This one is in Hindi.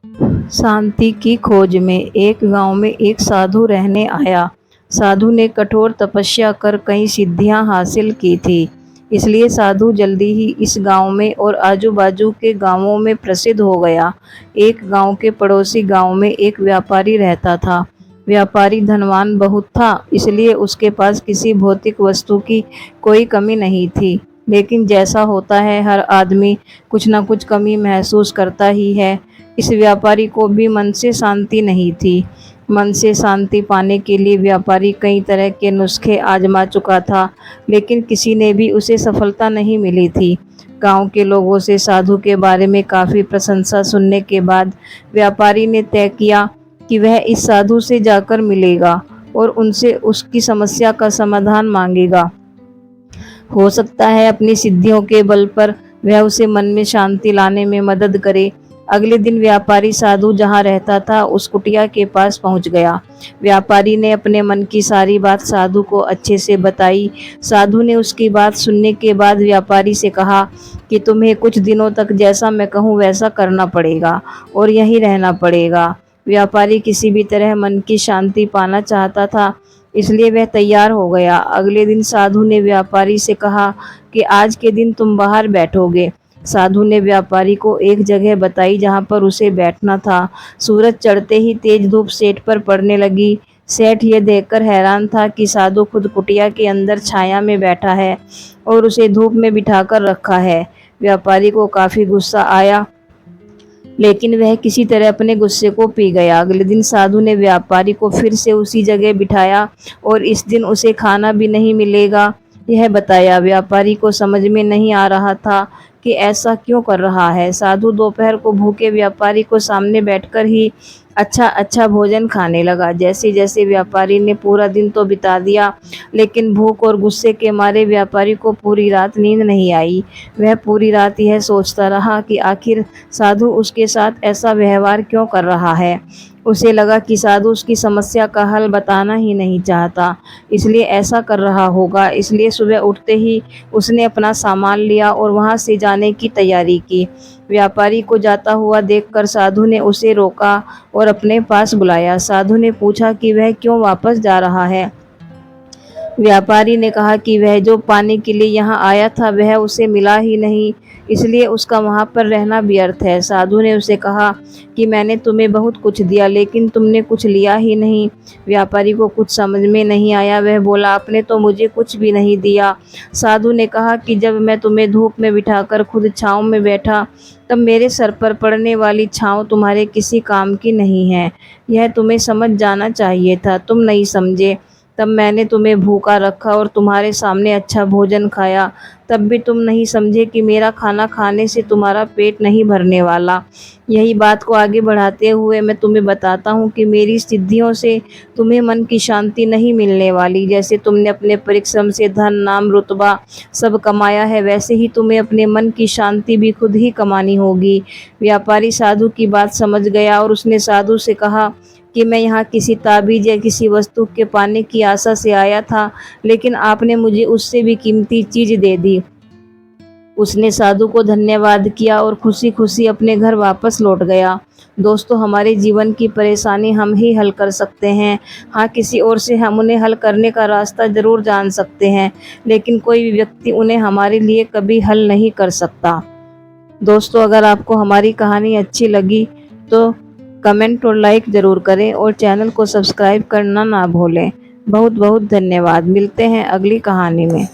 शांति की खोज में एक गांव में एक साधु रहने आया। साधु ने कठोर तपस्या कर कई सिद्धियां हासिल की थी, इसलिए साधु जल्दी ही इस गांव में और आजू-बाजू के गांवों में प्रसिद्ध हो गया। एक गांव के पड़ोसी गांव में एक व्यापारी रहता था। व्यापारी धनवान बहुत था, इसलिए उसके पास किसी भौतिक वस्तु की कोई कमी नहीं थी। लेकिन जैसा होता है, हर आदमी कुछ न कुछ कमी महसूस करता ही है। इस व्यापारी को भी मन से शांति नहीं थी। मन से शांति पाने के लिए व्यापारी कई तरह के नुस्खे आजमा चुका था, लेकिन किसी ने भी उसे सफलता नहीं मिली थी। गांव के लोगों से साधु के बारे में काफ़ी प्रशंसा सुनने के बाद व्यापारी ने तय किया कि वह इस साधु से जाकर मिलेगा और उनसे उसकी समस्या का समाधान मांगेगा। हो सकता है अपनी सिद्धियों के बल पर वह उसे मन में शांति लाने में मदद करे। अगले दिन व्यापारी साधु जहाँ रहता था उस कुटिया के पास पहुँच गया। व्यापारी ने अपने मन की सारी बात साधु को अच्छे से बताई। साधु ने उसकी बात सुनने के बाद व्यापारी से कहा कि तुम्हें कुछ दिनों तक जैसा मैं कहूँ वैसा करना पड़ेगा और यहीं रहना पड़ेगा। व्यापारी किसी भी तरह मन की शांति पाना चाहता था, इसलिए वह तैयार हो गया। अगले दिन साधु ने व्यापारी से कहा कि आज के दिन तुम बाहर बैठोगे। साधु ने व्यापारी को एक जगह बताई जहां पर उसे बैठना था। सूरज चढ़ते ही तेज धूप सेठ पर पड़ने लगी। सेठ यह देखकर हैरान था कि साधु खुद कुटिया के अंदर छाया में बैठा है और उसे धूप में बिठाकर रखा है। व्यापारी को काफी गुस्सा आया, लेकिन वह किसी तरह अपने गुस्से को पी गया। अगले दिन साधु ने व्यापारी को फिर से उसी जगह बिठाया और इस दिन उसे खाना भी नहीं मिलेगा, यह बताया। व्यापारी को समझ में नहीं आ रहा था कि ऐसा क्यों कर रहा है। साधु दोपहर को भूखे व्यापारी को सामने बैठकर ही अच्छा भोजन खाने लगा। जैसे जैसे व्यापारी ने पूरा दिन तो बिता दिया, लेकिन भूख और गुस्से के मारे व्यापारी को पूरी रात नींद नहीं आई। वह पूरी रात यह सोचता रहा कि आखिर साधु उसके साथ ऐसा व्यवहार क्यों कर रहा है। उसे लगा कि साधु उसकी समस्या का हल बताना ही नहीं चाहता, इसलिए ऐसा कर रहा होगा। इसलिए सुबह उठते ही उसने अपना सामान लिया और वहां से जाने की तैयारी की। व्यापारी को जाता हुआ देखकर साधु ने उसे रोका और अपने पास बुलाया। साधु ने पूछा कि वह क्यों वापस जा रहा है। व्यापारी ने कहा कि वह जो पाने के लिए यहाँ आया था वह उसे मिला ही नहीं, इसलिए उसका वहाँ पर रहना व्यर्थ है। साधु ने उसे कहा कि मैंने तुम्हें बहुत कुछ दिया, लेकिन तुमने कुछ लिया ही नहीं। व्यापारी को कुछ समझ में नहीं आया। वह बोला, आपने तो मुझे कुछ भी नहीं दिया। साधु ने कहा कि जब मैं तुम्हें धूप में बिठाकर खुद छाँव में बैठा, तब मेरे सर पर पड़ने वाली छाँव तुम्हारे किसी काम की नहीं है। यह तुम्हें समझ जाना चाहिए था, तुम नहीं समझे। तब मैंने तुम्हें भूखा रखा और तुम्हारे सामने अच्छा भोजन खाया, तब भी तुम नहीं समझे कि मेरा खाना खाने से तुम्हारा पेट नहीं भरने वाला। यही बात को आगे बढ़ाते हुए मैं तुम्हें बताता हूँ कि मेरी सिद्धियों से तुम्हें मन की शांति नहीं मिलने वाली। जैसे तुमने अपने परिश्रम से धन, नाम, रुतबा सब कमाया है, वैसे ही तुम्हें अपने मन की शांति भी खुद ही कमानी होगी। व्यापारी साधु की बात समझ गया और उसने साधु से कहा कि मैं यहाँ किसी ताबीज या किसी वस्तु के पाने की आशा से आया था, लेकिन आपने मुझे उससे भी कीमती चीज दे दी। उसने साधु को धन्यवाद किया और खुशी खुशी अपने घर वापस लौट गया। दोस्तों, हमारे जीवन की परेशानी हम ही हल कर सकते हैं। हाँ, किसी और से हम उन्हें हल करने का रास्ता जरूर जान सकते हैं, लेकिन कोई भी व्यक्ति उन्हें हमारे लिए कभी हल नहीं कर सकता। दोस्तों, अगर आपको हमारी कहानी अच्छी लगी तो कमेंट और लाइक ज़रूर करें और चैनल को सब्सक्राइब करना ना भूलें। बहुत बहुत धन्यवाद। मिलते हैं अगली कहानी में।